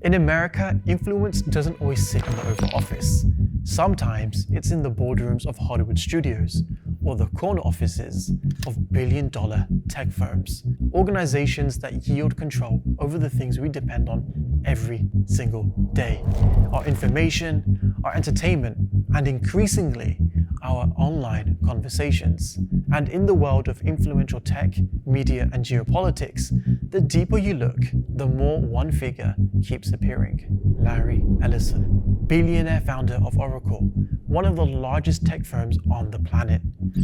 In America, influence doesn't always sit in the Oval Office. Sometimes it's in the boardrooms of Hollywood studios or the corner offices of billion-dollar tech firms, organizations that yield control over the things we depend on every single day: our information, our entertainment, and increasingly, our online conversations. And in the world of influential tech, media, and geopolitics, the deeper you look, the more one figure keeps appearing: Larry Ellison, billionaire founder of Oracle, one of the largest tech firms on the planet.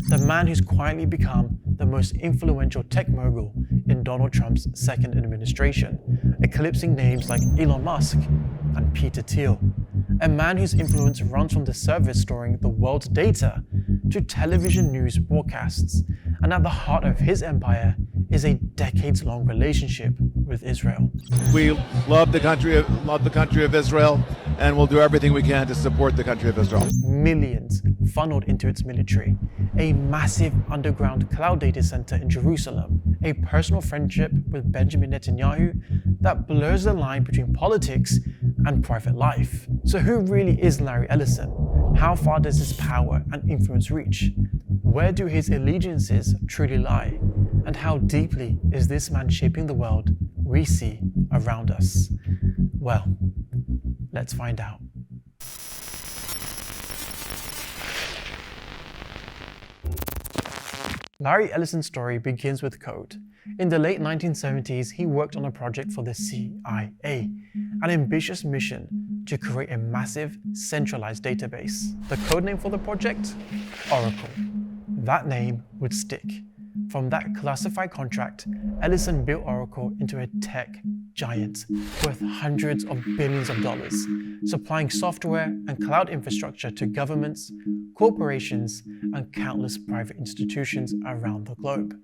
The man who's quietly become the most influential tech mogul in Donald Trump's second administration, eclipsing names like Elon Musk and Peter Thiel. A man whose influence runs from the service storing the world's data to television news broadcasts. And at the heart of his empire is a decades-long relationship with Israel. We love the country of Israel, and we'll do everything we can to support the country of Israel. Millions funneled into its military, a massive underground cloud data center in Jerusalem, a personal friendship with Benjamin Netanyahu that blurs the line between politics and private life. So who really is Larry Ellison? How far does his power and influence reach? Where do his allegiances truly lie? And how deeply is this man shaping the world we see around us? Well, let's find out. Larry Ellison's story begins with code. In the late 1970s, he worked on a project for the CIA, an ambitious mission to create a massive, centralized database. The codename for the project? Oracle. That name would stick. From that classified contract, Ellison built Oracle into a tech giant worth hundreds of billions of dollars, supplying software and cloud infrastructure to governments, corporations, and countless private institutions around the globe.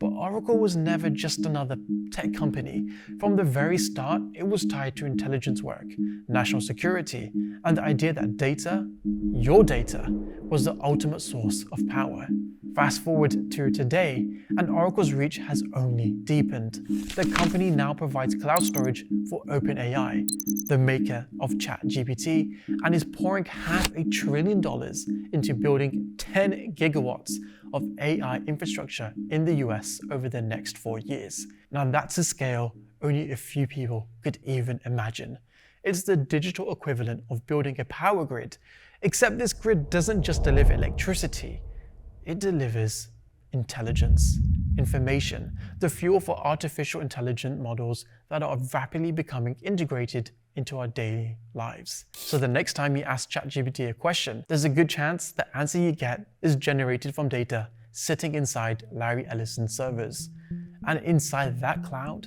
But Oracle was never just another tech company. From the very start, it was tied to intelligence work, national security, and the idea that data, your data, was the ultimate source of power. Fast forward to today, and Oracle's reach has only deepened. The company now provides cloud storage for OpenAI, the maker of ChatGPT, and is pouring $500 billion into building 10 gigawatts of AI infrastructure in the US over the next 4 years. Now that's a scale only a few people could even imagine. It's the digital equivalent of building a power grid, except this grid doesn't just deliver electricity, it delivers intelligence, information, the fuel for artificial intelligence models that are rapidly becoming integrated into our daily lives. So the next time you ask ChatGPT a question, there's a good chance the answer you get is generated from data sitting inside Larry Ellison's servers. And inside that cloud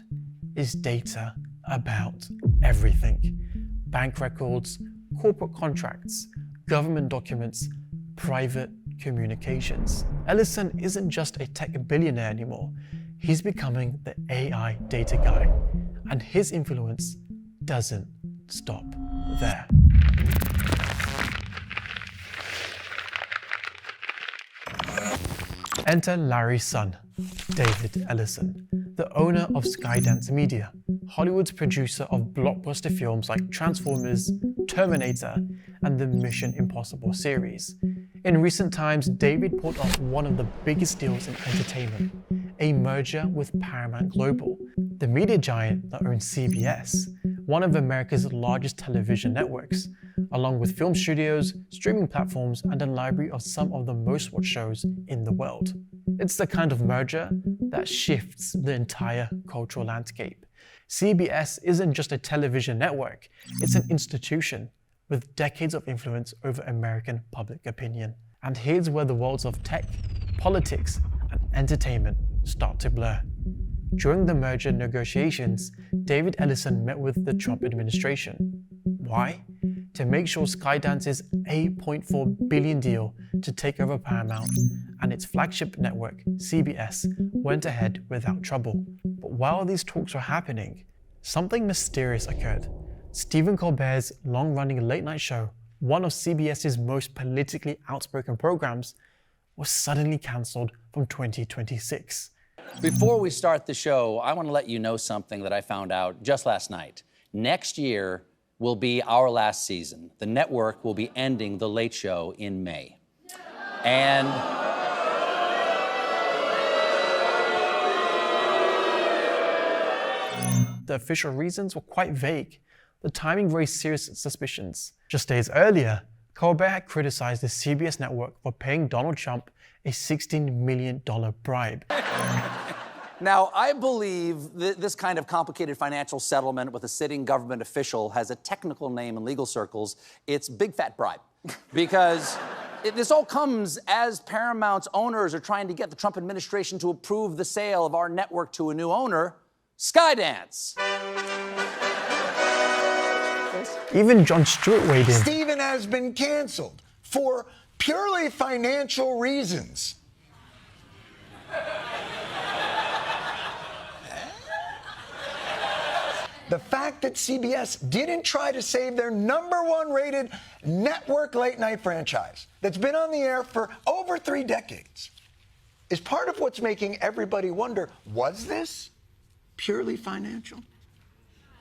is data about everything: bank records, corporate contracts, government documents, private communications. Ellison isn't just a tech billionaire anymore. He's becoming the AI data guy, and his influence doesn't stop there. Enter Larry's son, David Ellison, the owner of Skydance Media, Hollywood's producer of blockbuster films like Transformers, Terminator, and the Mission Impossible series. In recent times, David pulled off one of the biggest deals in entertainment, a merger with Paramount Global, the media giant that owns CBS, one of America's largest television networks, along with film studios, streaming platforms, and a library of some of the most watched shows in the world. It's the kind of merger that shifts the entire cultural landscape. CBS isn't just a television network, it's an institution with decades of influence over American public opinion. And here's where the worlds of tech, politics, and entertainment start to blur. During the merger negotiations, David Ellison met with the Trump administration. Why? To make sure Skydance's $8.4 billion deal to take over Paramount and its flagship network, CBS, went ahead without trouble. But while these talks were happening, something mysterious occurred. Stephen Colbert's long-running late-night show, one of CBS's most politically outspoken programs, was suddenly cancelled from 2026. Before we start the show, I want to let you know something that I found out just last night. Next year will be our last season. The network will be ending The Late Show in May. And the official reasons were quite vague. The timing raised serious suspicions. Just days earlier, Colbert had criticized the CBS network for paying Donald Trump a $16 million bribe. now, I believe this kind of complicated financial settlement with a sitting government official has a technical name in legal circles. It's big fat bribe. Because this all comes as Paramount's owners are trying to get the Trump administration to approve the sale of our network to a new owner, Skydance. Even Jon Stewart weighed in. Stephen has been canceled for purely financial reasons. The fact that CBS didn't try to save their #1 rated network late night franchise that's been on the air for over 3 decades is part of what's making everybody wonder, was this purely financial?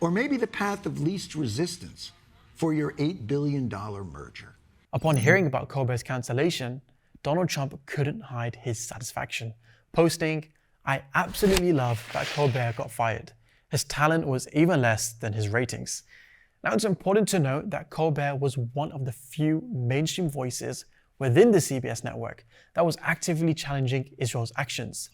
Or maybe the path of least resistance for your $8 billion merger? Upon hearing about Colbert's cancellation, Donald Trump couldn't hide his satisfaction, posting, "I absolutely love that Colbert got fired. His talent was even less than his ratings." Now, it's important to note that Colbert was one of the few mainstream voices within the CBS network that was actively challenging Israel's actions.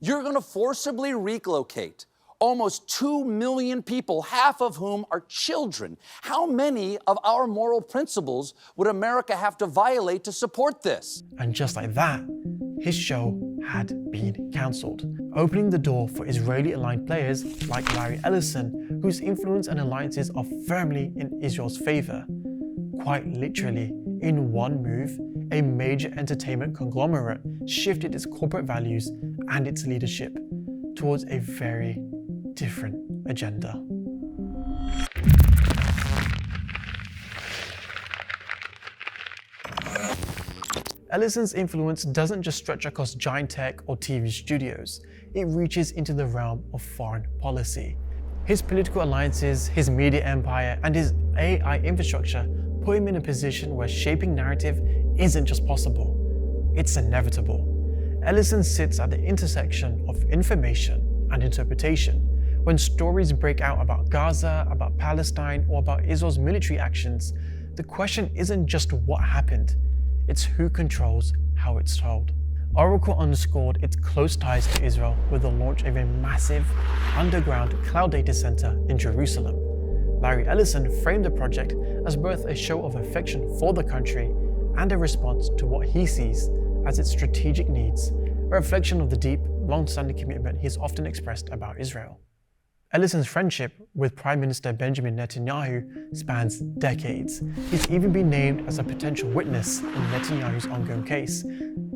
You're going to forcibly relocate almost 2 million people, half of whom are children. How many of our moral principles would America have to violate to support this? And just like that, his show had been cancelled, opening the door for Israeli-aligned players like Larry Ellison, whose influence and alliances are firmly in Israel's favor. Quite literally, in one move, a major entertainment conglomerate shifted its corporate values and its leadership towards a very different agenda. Ellison's influence doesn't just stretch across giant tech or TV studios, it reaches into the realm of foreign policy. His political alliances, his media empire, and his AI infrastructure put him in a position where shaping narrative isn't just possible, it's inevitable. Ellison sits at the intersection of information and interpretation. When stories break out about Gaza, about Palestine, or about Israel's military actions, the question isn't just what happened, it's who controls how it's told. Oracle underscored its close ties to Israel with the launch of a massive underground cloud data center in Jerusalem. Larry Ellison framed the project as both a show of affection for the country and a response to what he sees as its strategic needs, a reflection of the deep, long-standing commitment he's often expressed about Israel. Ellison's friendship with Prime Minister Benjamin Netanyahu spans decades. He's even been named as a potential witness in Netanyahu's ongoing case,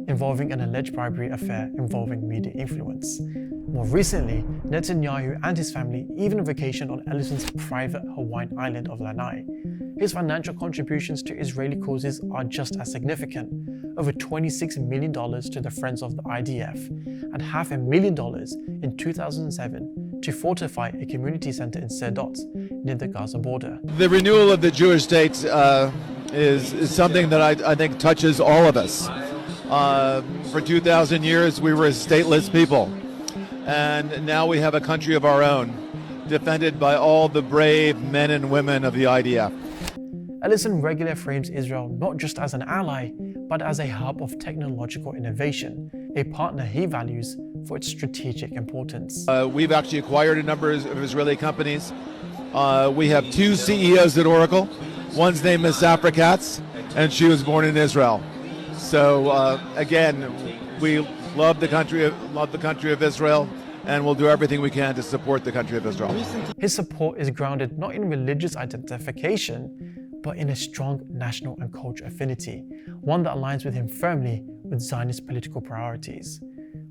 involving an alleged bribery affair involving media influence. More recently, Netanyahu and his family even vacationed on Ellison's private Hawaiian island of Lanai. His financial contributions to Israeli causes are just as significant, over $26 million to the Friends of the IDF, and $500,000 in 2007 to fortify a community center in Sderot, near the Gaza border. The renewal of the Jewish state is something that I think touches all of us. For 2,000 years, we were a stateless people, and now we have a country of our own, defended by all the brave men and women of the IDF. Ellison regularly frames Israel not just as an ally, but as a hub of technological innovation, a partner he values for its strategic importance. We've actually acquired a number of Israeli companies. We have 2 CEOs at Oracle. One's name is Safra Katz, and she was born in Israel. So again, we love the country of Israel, and we'll do everything we can to support the country of Israel. His support is grounded not in religious identification, but in a strong national and cultural affinity, one that aligns with him firmly with Zionist political priorities.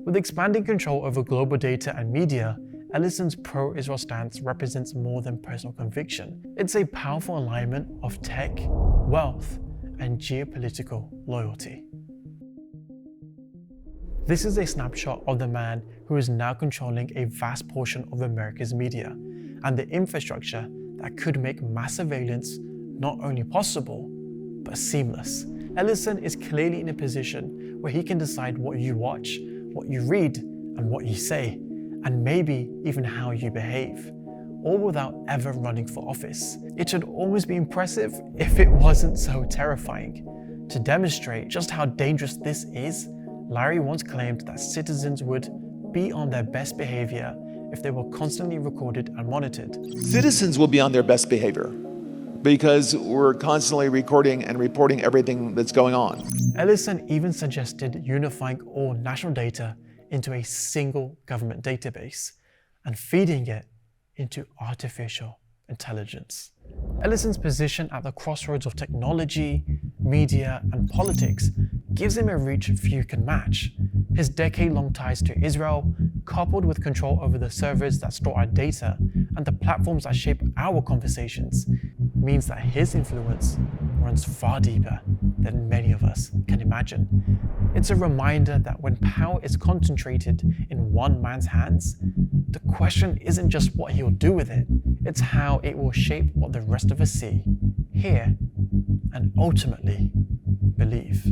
With expanding control over global data and media, Ellison's pro-Israel stance represents more than personal conviction. It's a powerful alignment of tech, wealth, and geopolitical loyalty. This is a snapshot of the man who is now controlling a vast portion of America's media and the infrastructure that could make mass surveillance not only possible, but seamless. Ellison is clearly in a position where he can decide what you watch, what you read, and what you say, and maybe even how you behave, all without ever running for office. It should almost be impressive if it wasn't so terrifying. To demonstrate just how dangerous this is, Larry once claimed that citizens would be on their best behavior if they were constantly recorded and monitored. Citizens will be on their best behavior because we're constantly recording and reporting everything that's going on. Ellison even suggested unifying all national data into a single government database and feeding it into artificial intelligence. Ellison's position at the crossroads of technology, media, and politics gives him a reach few can match. His decade-long ties to Israel, coupled with control over the servers that store our data and the platforms that shape our conversations, means that his influence runs far deeper than many of us can imagine. It's a reminder that when power is concentrated in one man's hands, the question isn't just what he'll do with it, it's how it will shape what the rest of us see, hear, and ultimately believe.